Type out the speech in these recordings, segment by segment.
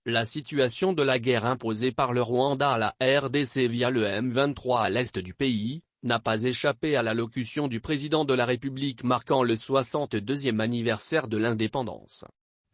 La situation de la guerre imposée par le Rwanda à la RDC via le M23 à l'est du pays, n'a pas échappé à l'allocution du président de la République marquant le 62e anniversaire de l'indépendance.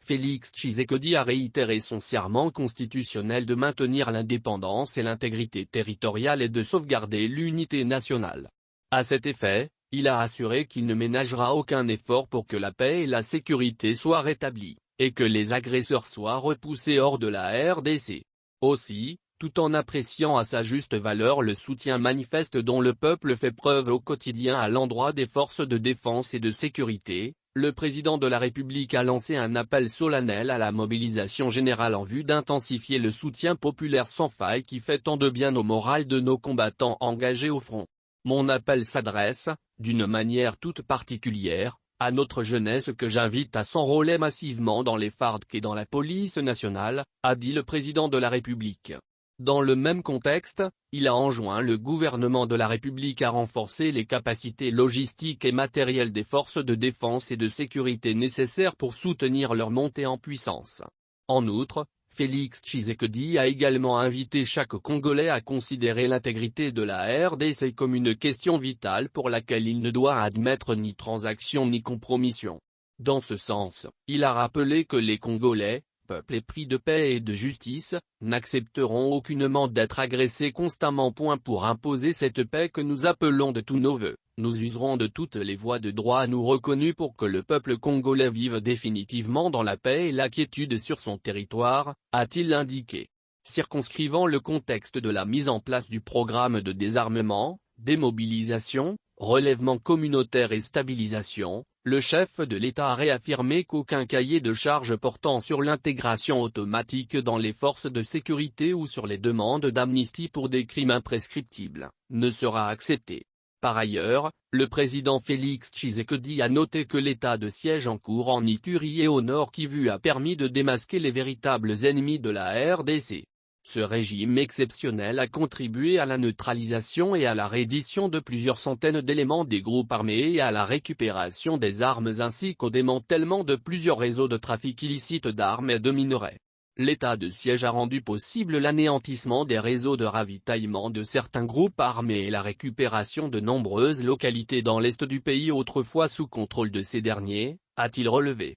Félix Tshisekedi a réitéré son serment constitutionnel de maintenir l'indépendance et l'intégrité territoriale et de sauvegarder l'unité nationale. À cet effet, il a assuré qu'il ne ménagera aucun effort pour que la paix et la sécurité soient rétablies, et que les agresseurs soient repoussés hors de la RDC. Aussi, tout en appréciant à sa juste valeur le soutien manifeste dont le peuple fait preuve au quotidien à l'endroit des forces de défense et de sécurité, le président de la République a lancé un appel solennel à la mobilisation générale en vue d'intensifier le soutien populaire sans faille qui fait tant de bien au moral de nos combattants engagés au front. Mon appel s'adresse, d'une manière toute particulière, à notre jeunesse que j'invite à s'enrôler massivement dans les FARDC et dans la police nationale, a dit le président de la République. Dans le même contexte, il a enjoint le gouvernement de la République à renforcer les capacités logistiques et matérielles des forces de défense et de sécurité nécessaires pour soutenir leur montée en puissance. En outre, Félix Tshisekedi a également invité chaque Congolais à considérer l'intégrité de la RDC comme une question vitale pour laquelle il ne doit admettre ni transaction ni compromission. Dans ce sens, il a rappelé que les Congolais, peuple épris de paix et de justice, n'accepteront aucunement d'être agressés constamment. Pour imposer cette paix que nous appelons de tous nos vœux, nous userons de toutes les voies de droit nous reconnues pour que le peuple congolais vive définitivement dans la paix et la quiétude sur son territoire, a-t-il indiqué. Circonscrivant le contexte de la mise en place du programme de désarmement, démobilisation, relèvement communautaire et stabilisation, le chef de l'État a réaffirmé qu'aucun cahier de charges portant sur l'intégration automatique dans les forces de sécurité ou sur les demandes d'amnistie pour des crimes imprescriptibles, ne sera accepté. Par ailleurs, le président Félix Tshisekedi a noté que l'état de siège en cours en Ituri et au Nord Kivu a permis de démasquer les véritables ennemis de la RDC. Ce régime exceptionnel a contribué à la neutralisation et à la reddition de plusieurs centaines d'éléments des groupes armés et à la récupération des armes ainsi qu'au démantèlement de plusieurs réseaux de trafic illicite d'armes et de minerais. L'état de siège a rendu possible l'anéantissement des réseaux de ravitaillement de certains groupes armés et la récupération de nombreuses localités dans l'est du pays autrefois sous contrôle de ces derniers, a-t-il relevé.